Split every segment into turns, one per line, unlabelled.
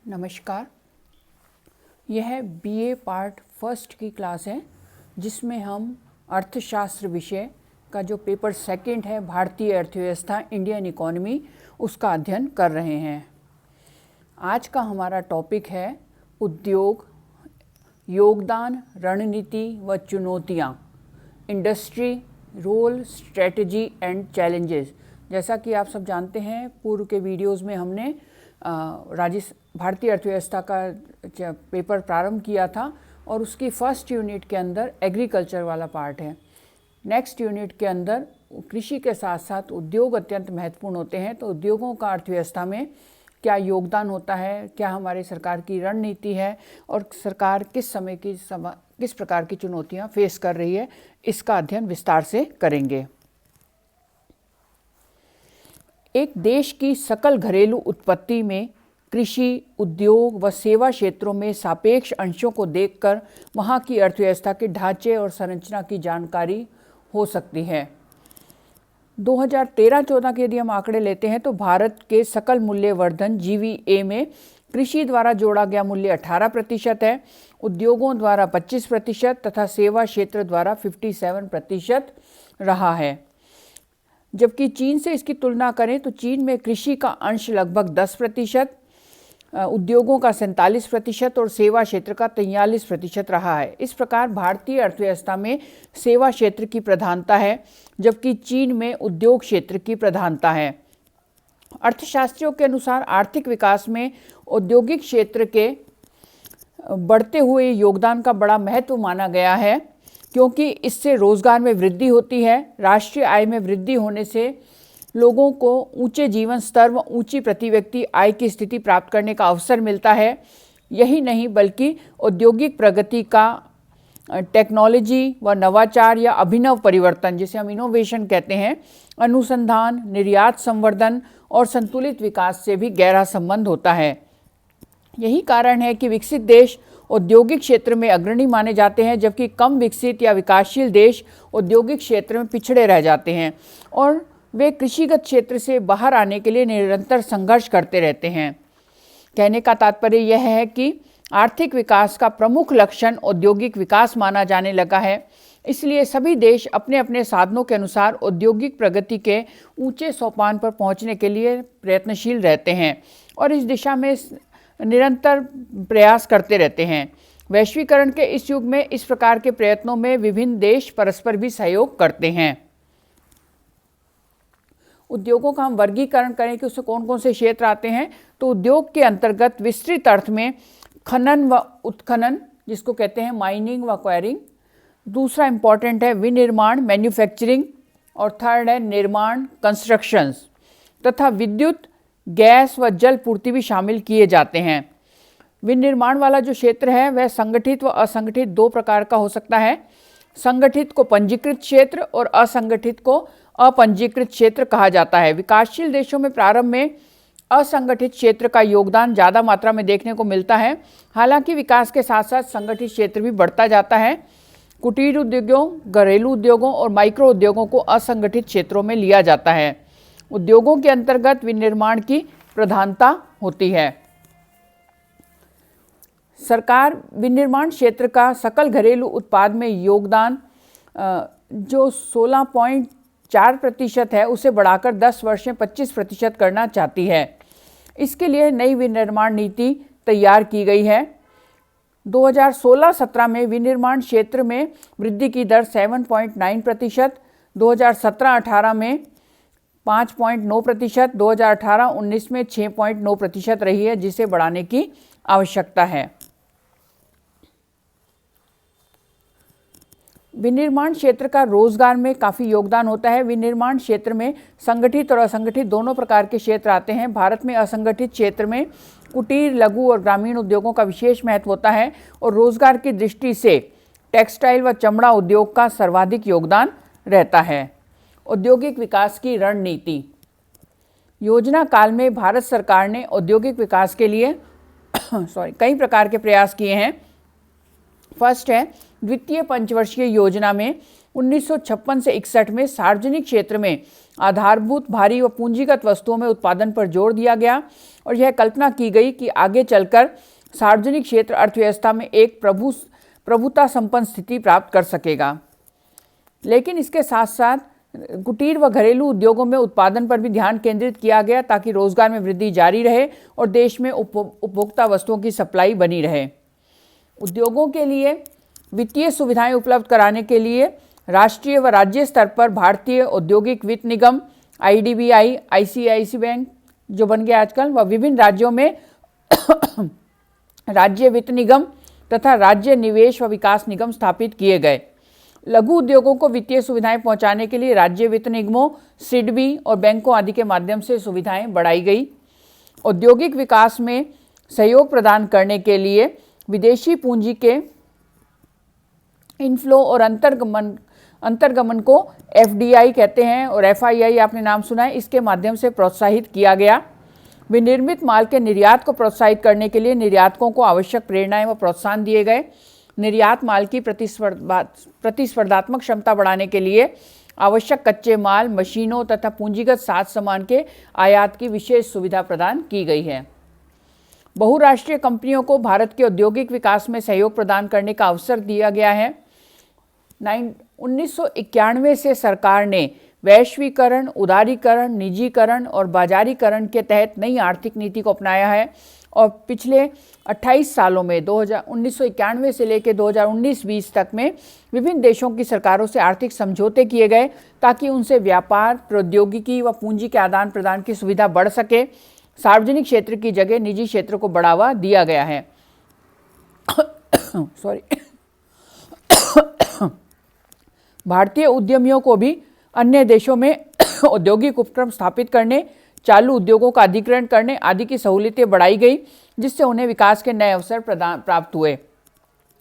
नमस्कार। यह BA part first की क्लास है जिसमें हम अर्थशास्त्र विषय का जो पेपर सेकंड है, भारतीय अर्थव्यवस्था इंडियन इकोनॉमी, उसका अध्ययन कर रहे हैं। आज का हमारा टॉपिक है उद्योग, योगदान, रणनीति व चुनौतियाँ, industry, role, strategy and challenges. जैसा कि आप सब जानते हैं, पूर्व के वीडियोज़ में हमने भारतीय अर्थव्यवस्था का पेपर प्रारंभ किया था और उसकी फर्स्ट यूनिट के अंदर एग्रीकल्चर वाला पार्ट है। नेक्स्ट यूनिट के अंदर कृषि के साथ साथ उद्योग अत्यंत महत्वपूर्ण होते हैं। तो उद्योगों का अर्थव्यवस्था में क्या योगदान होता है, क्या हमारी सरकार की रणनीति है और सरकार किस प्रकार की चुनौतियां फेस कर रही है, इसका अध्ययन विस्तार से करेंगे। एक देश की सकल घरेलू उत्पत्ति में कृषि, उद्योग व सेवा क्षेत्रों में सापेक्ष अंशों को देखकर वहाँ की अर्थव्यवस्था के ढांचे और संरचना की जानकारी हो सकती है। 2013-14 के यदि हम आंकड़े लेते हैं तो भारत के सकल मूल्य वर्धन GVA में कृषि द्वारा जोड़ा गया मूल्य 18% है, उद्योगों द्वारा 25% तथा सेवा क्षेत्र द्वारा 57% रहा है। जबकि चीन से इसकी तुलना करें तो चीन में कृषि का अंश लगभग 10%, उद्योगों का 47% और सेवा क्षेत्र का 43% रहा है। इस प्रकार भारतीय अर्थव्यवस्था में सेवा क्षेत्र की प्रधानता है, जबकि चीन में उद्योग क्षेत्र की प्रधानता है। अर्थशास्त्रियों के अनुसार आर्थिक विकास में औद्योगिक क्षेत्र के बढ़ते हुए योगदान का बड़ा महत्व माना गया है, क्योंकि इससे रोजगार में वृद्धि होती है। राष्ट्रीय आय में वृद्धि होने से लोगों को ऊंचे जीवन स्तर व ऊंची प्रति व्यक्ति आय की स्थिति प्राप्त करने का अवसर मिलता है। यही नहीं बल्कि औद्योगिक प्रगति का टेक्नोलॉजी व नवाचार या अभिनव परिवर्तन, जिसे हम इनोवेशन कहते हैं, अनुसंधान, निर्यात संवर्धन और संतुलित विकास से भी गहरा संबंध होता है। यही कारण है कि विकसित देश औद्योगिक क्षेत्र में अग्रणी माने जाते हैं, जबकि कम विकसित या विकासशील देश औद्योगिक क्षेत्र में पिछड़े रह जाते हैं और वे कृषिगत क्षेत्र से बाहर आने के लिए निरंतर संघर्ष करते रहते हैं। कहने का तात्पर्य यह है कि आर्थिक विकास का प्रमुख लक्षण औद्योगिक विकास माना जाने लगा है। इसलिए सभी देश अपने अपने साधनों के अनुसार औद्योगिक प्रगति के ऊंचे सोपान पर पहुंचने के लिए प्रयत्नशील रहते हैं और इस दिशा में निरंतर प्रयास करते रहते हैं। वैश्वीकरण के इस युग में इस प्रकार के प्रयत्नों में विभिन्न देश परस्पर भी सहयोग करते हैं। उद्योगों का हम वर्गीकरण करें कि उससे कौन कौन से क्षेत्र आते हैं, तो उद्योग के अंतर्गत विस्तृत अर्थ में खनन व उत्खनन, जिसको कहते हैं माइनिंग व क्वायरिंग, दूसरा इंपॉर्टेंट है विनिर्माण मैन्युफैक्चरिंग, और थर्ड है निर्माण कंस्ट्रक्शंस, तथा विद्युत, गैस व जल पूर्ति भी शामिल किए जाते हैं। विनिर्माण वाला जो क्षेत्र है वह संगठित व असंगठित दो प्रकार का हो सकता है। संगठित को पंजीकृत क्षेत्र और असंगठित को अपंजीकृत क्षेत्र कहा जाता है। विकासशील देशों में प्रारंभ में असंगठित क्षेत्र का योगदान ज़्यादा मात्रा में देखने को मिलता है। हालांकि विकास के साथ साथ संगठित क्षेत्र भी बढ़ता जाता है। कुटीर उद्योगों, घरेलू उद्योगों और माइक्रो उद्योगों को असंगठित क्षेत्रों में लिया जाता है। उद्योगों के अंतर्गत विनिर्माण की प्रधानता होती है। सरकार विनिर्माण क्षेत्र का सकल घरेलू उत्पाद में योगदान जो 16.4% है उसे बढ़ाकर 10 वर्ष में 25% करना चाहती है। इसके लिए नई विनिर्माण नीति तैयार की गई है। 2016-17 में विनिर्माण क्षेत्र में वृद्धि की दर 7.9%, 2017-18 में 5.9%, 2018-19 में 6.9% रही है, जिसे बढ़ाने की आवश्यकता है। विनिर्माण क्षेत्र का रोजगार में काफ़ी योगदान होता है। विनिर्माण क्षेत्र में संगठित और असंगठित दोनों प्रकार के क्षेत्र आते हैं। भारत में असंगठित क्षेत्र में कुटीर, लघु और ग्रामीण उद्योगों का विशेष महत्व होता है और रोजगार की दृष्टि से टेक्सटाइल व चमड़ा उद्योग का सर्वाधिक योगदान रहता है। औद्योगिक विकास की रणनीति। योजना काल में भारत सरकार ने औद्योगिक विकास के लिए कई प्रकार के प्रयास किए हैं। फर्स्ट है द्वितीय पंचवर्षीय योजना में 1956 से 61 में सार्वजनिक क्षेत्र में आधारभूत भारी व पूंजीगत वस्तुओं में उत्पादन पर जोर दिया गया और यह कल्पना की गई कि आगे चलकर सार्वजनिक क्षेत्र अर्थव्यवस्था में एक प्रभुता संपन्न स्थिति प्राप्त कर सकेगा। लेकिन इसके साथ साथ कुटीर व घरेलू उद्योगों में उत्पादन पर भी ध्यान केंद्रित किया गया ताकि रोजगार में वृद्धि जारी रहे और देश में उपभोक्ता वस्तुओं की सप्लाई बनी रहे। उद्योगों के लिए वित्तीय सुविधाएं उपलब्ध कराने के लिए राष्ट्रीय व राज्य स्तर पर भारतीय औद्योगिक वित्त निगम IDBI, ICICI बैंक जो बन गया आजकल, व विभिन्न राज्यों में राज्य वित्त निगम तथा राज्य निवेश व विकास निगम स्थापित किए गए। लघु उद्योगों को वित्तीय सुविधाएं पहुंचाने के लिए राज्य वित्त निगमों, सिडबी और बैंकों आदि के माध्यम से सुविधाएं बढ़ाई गई। औद्योगिक विकास में सहयोग प्रदान करने के लिए विदेशी पूंजी के इनफ्लो और अंतर्गमन को FDI कहते हैं और FII आपने नाम सुना है, इसके माध्यम से प्रोत्साहित किया गया। विनिर्मित माल के निर्यात को प्रोत्साहित करने के लिए निर्यातकों को आवश्यक प्रेरणाएं व प्रोत्साहन दिए गए। निर्यात माल की प्रतिस्पर्धात्मक क्षमता बढ़ाने के लिए आवश्यक कच्चे माल, मशीनों तथा पूंजीगत साज सामान के आयात की विशेष सुविधा प्रदान की गई है। बहुराष्ट्रीय कंपनियों को भारत के औद्योगिक विकास में सहयोग प्रदान करने का अवसर दिया गया है। 1991 से सरकार ने वैश्वीकरण, उदारीकरण, निजीकरण और बाजारीकरण के तहत नई आर्थिक नीति को अपनाया है और पिछले 28 सालों में 1991 से लेकर 2019-20 तक में विभिन्न देशों की सरकारों से आर्थिक समझौते किए गए ताकि उनसे व्यापार, प्रौद्योगिकी व पूंजी के आदान प्रदान की सुविधा बढ़ सके। सार्वजनिक क्षेत्र की जगह निजी क्षेत्र को बढ़ावा दिया गया है। भारतीय उद्यमियों को भी अन्य देशों में औद्योगिक उपक्रम स्थापित करने, चालू उद्योगों का अधिग्रहण करने आदि की सहूलियतें बढ़ाई गई, जिससे उन्हें विकास के नए अवसर प्राप्त हुए।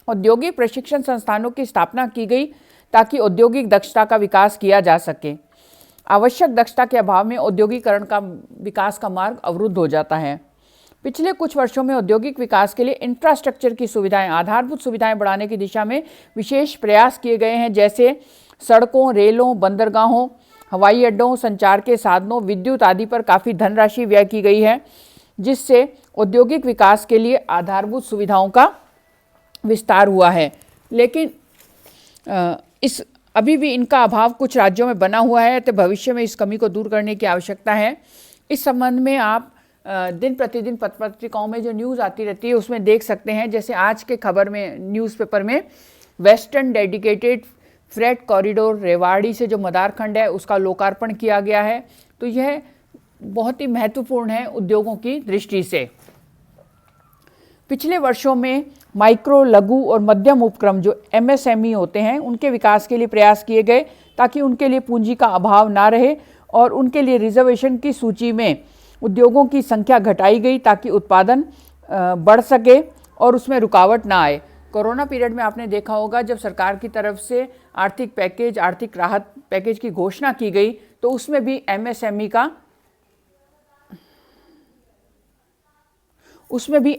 औद्योगिक प्रशिक्षण संस्थानों की स्थापना की गई ताकि औद्योगिक दक्षता का विकास किया जा सके। आवश्यक दक्षता के अभाव में औद्योगिकरण का विकास का मार्ग अवरुद्ध हो जाता है। पिछले कुछ वर्षों में औद्योगिक विकास के लिए इंफ्रास्ट्रक्चर की सुविधाएं, आधारभूत सुविधाएं बढ़ाने की दिशा में विशेष प्रयास किए गए हैं, जैसे सड़कों, रेलों, बंदरगाहों, हवाई अड्डों, संचार के साधनों, विद्युत आदि पर काफ़ी धनराशि व्यय की गई है, जिससे औद्योगिक विकास के लिए आधारभूत सुविधाओं का विस्तार हुआ है। लेकिन अभी भी इनका अभाव कुछ राज्यों में बना हुआ है, तो भविष्य में इस कमी को दूर करने की आवश्यकता है। इस संबंध में आप दिन प्रतिदिन पत्रिकाओं में जो न्यूज़ आती रहती है उसमें देख सकते हैं। जैसे आज के खबर में, न्यूज़पेपर में, western dedicated freight corridor Rewari से जो मदार खंड है उसका लोकार्पण किया गया है। तो यह बहुत ही महत्वपूर्ण है उद्योगों की दृष्टि से। पिछले वर्षों में माइक्रो, लघु और मध्यम उपक्रम जो MSME होते हैं उनके विकास के लिए प्रयास किए गए ताकि उनके लिए पूंजी का अभाव ना रहे और उनके लिए रिजर्वेशन की सूची में उद्योगों की संख्या घटाई गई ताकि उत्पादन बढ़ सके और उसमें रुकावट ना आए। कोरोना पीरियड में आपने देखा होगा जब सरकार की तरफ से आर्थिक राहत पैकेज की घोषणा की गई तो उसमें भी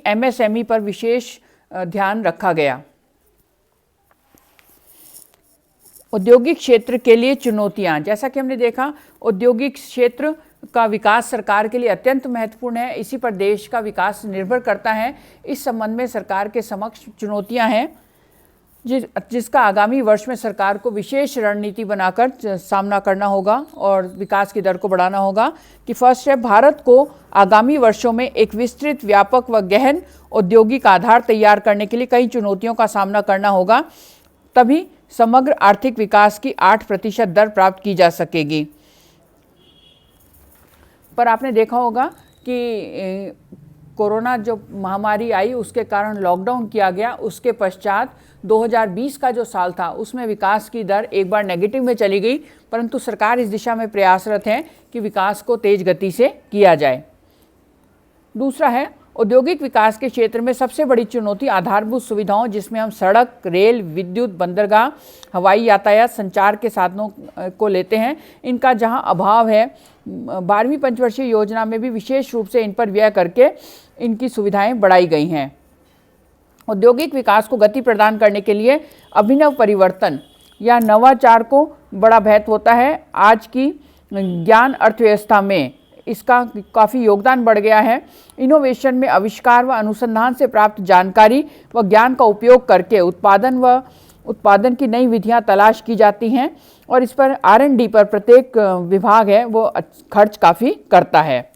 MSME पर विशेष ध्यान रखा गया। औद्योगिक क्षेत्र के लिए चुनौतियां, जैसा कि हमने देखा औद्योगिक क्षेत्र का विकास सरकार के लिए अत्यंत महत्वपूर्ण है, इसी पर देश का विकास निर्भर करता है। इस संबंध में सरकार के समक्ष चुनौतियां हैं जिसका आगामी वर्ष में सरकार को विशेष रणनीति बनाकर सामना करना होगा और विकास की दर को बढ़ाना होगा। कि फर्स्ट है, भारत को आगामी वर्षों में एक विस्तृत, व्यापक व गहन औद्योगिक आधार तैयार करने के लिए कई चुनौतियों का सामना करना होगा, तभी समग्र आर्थिक विकास की 8% दर प्राप्त की जा सकेगी। पर आपने देखा होगा कि कोरोना जो महामारी आई उसके कारण लॉकडाउन किया गया, उसके पश्चात 2020 का जो साल था उसमें विकास की दर एक बार नेगेटिव में चली गई, परंतु सरकार इस दिशा में प्रयासरत है कि विकास को तेज गति से किया जाए। दूसरा है, औद्योगिक विकास के क्षेत्र में सबसे बड़ी चुनौती आधारभूत सुविधाओं, जिसमें हम सड़क, रेल, विद्युत, बंदरगाह, हवाई यातायात, संचार के साधनों को लेते हैं। इनका जहां अभाव है, 12वीं पंचवर्षीय योजना में भी विशेष रूप से इन पर व्यय करके इनकी सुविधाएं बढ़ाई गई हैं। औद्योगिक विकास को गति प्रदान करने के लिए अभिनव परिवर्तन या नवाचार को बड़ा महत्व होता है। आज की ज्ञान अर्थव्यवस्था में इसका काफ़ी योगदान बढ़ गया है। इनोवेशन में आविष्कार व अनुसंधान से प्राप्त जानकारी व ज्ञान का उपयोग करके उत्पादन की नई विधियां तलाश की जाती हैं और इस पर R&D पर प्रत्येक विभाग है वो खर्च काफ़ी करता है।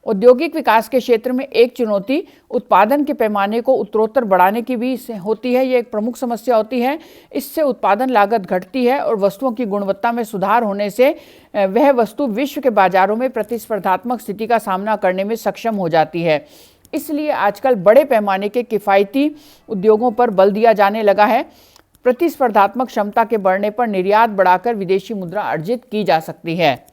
औद्योगिक विकास के क्षेत्र में एक चुनौती उत्पादन के पैमाने को उत्तरोत्तर बढ़ाने की भी होती है। ये एक प्रमुख समस्या होती है। इससे उत्पादन लागत घटती है और वस्तुओं की गुणवत्ता में सुधार होने से वह वस्तु विश्व के बाजारों में प्रतिस्पर्धात्मक स्थिति का सामना करने में सक्षम हो जाती है। इसलिए आजकल बड़े पैमाने के किफ़ायती उद्योगों पर बल दिया जाने लगा है। प्रतिस्पर्धात्मक क्षमता के बढ़ने पर निर्यात बढ़ाकर विदेशी मुद्रा अर्जित की जा सकती है।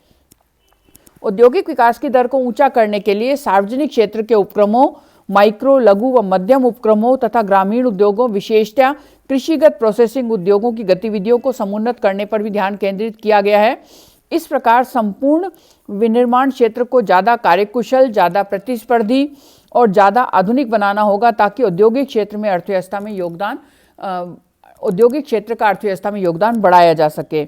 औद्योगिक विकास की दर को ऊंचा करने के लिए सार्वजनिक क्षेत्र के उपक्रमों, माइक्रो, लघु व मध्यम उपक्रमों तथा ग्रामीण उद्योगों, विशेषतः कृषिगत प्रोसेसिंग उद्योगों की गतिविधियों को समुन्नत करने पर भी ध्यान केंद्रित किया गया है। इस प्रकार संपूर्ण विनिर्माण क्षेत्र को ज़्यादा कार्यकुशल, ज़्यादा प्रतिस्पर्धी और ज़्यादा आधुनिक बनाना होगा ताकि औद्योगिक क्षेत्र का अर्थव्यवस्था में योगदान बढ़ाया जा सके।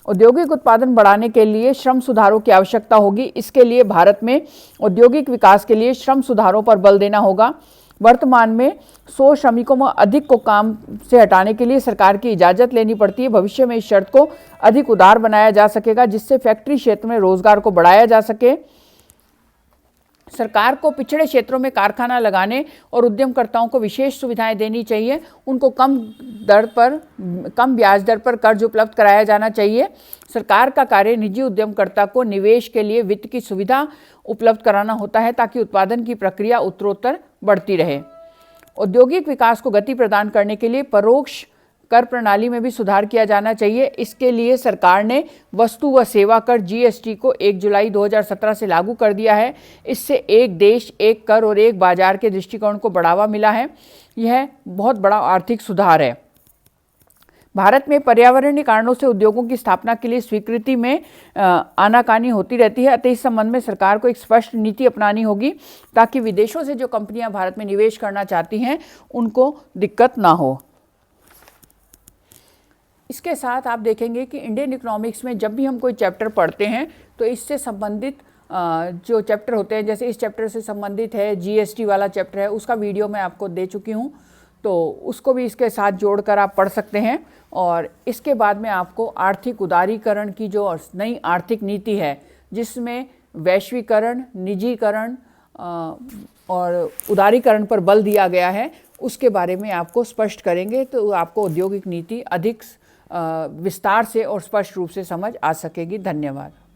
औद्योगिक उत्पादन बढ़ाने के लिए श्रम सुधारों की आवश्यकता होगी। इसके लिए भारत में औद्योगिक विकास के लिए श्रम सुधारों पर बल देना होगा। वर्तमान में 100 श्रमिकों में अधिक को काम से हटाने के लिए सरकार की इजाज़त लेनी पड़ती है। भविष्य में इस शर्त को अधिक उदार बनाया जा सकेगा जिससे फैक्ट्री क्षेत्र में रोजगार को बढ़ाया जा सके। सरकार को पिछड़े क्षेत्रों में कारखाना लगाने और उद्यमकर्ताओं को विशेष सुविधाएं देनी चाहिए। उनको कम ब्याज दर पर कर्ज उपलब्ध कराया जाना चाहिए। सरकार का कार्य निजी उद्यमकर्ता को निवेश के लिए वित्त की सुविधा उपलब्ध कराना होता है ताकि उत्पादन की प्रक्रिया उत्तरोत्तर बढ़ती रहे। औद्योगिक विकास को गति प्रदान करने के लिए परोक्ष कर प्रणाली में भी सुधार किया जाना चाहिए। इसके लिए सरकार ने वस्तु व सेवा कर GST को 1 जुलाई 2017 से लागू कर दिया है। इससे एक देश, एक कर और एक बाजार के दृष्टिकोण को बढ़ावा मिला है। यह बहुत बड़ा आर्थिक सुधार है। भारत में पर्यावरणीय कारणों से उद्योगों की स्थापना के लिए स्वीकृति में आनाकानी होती रहती है। अतः इस संबंध में सरकार को एक स्पष्ट नीति अपनानी होगी ताकि विदेशों से जो कंपनियां भारत में निवेश करना चाहती हैं उनको दिक्कत ना हो। इसके साथ आप देखेंगे कि इंडियन इकोनॉमिक्स में जब भी हम कोई चैप्टर पढ़ते हैं तो इससे संबंधित जो चैप्टर होते हैं, जैसे इस चैप्टर से संबंधित है GST वाला चैप्टर है, उसका वीडियो मैं आपको दे चुकी हूँ, तो उसको भी इसके साथ जोड़कर आप पढ़ सकते हैं। और इसके बाद में आपको आर्थिक उदारीकरण की जो नई आर्थिक नीति है जिसमें वैश्वीकरण, निजीकरण और उदारीकरण पर बल दिया गया है, उसके बारे में आपको स्पष्ट करेंगे तो आपको औद्योगिक नीति अधिक विस्तार से और स्पष्ट रूप से समझ आ सकेगी। धन्यवाद।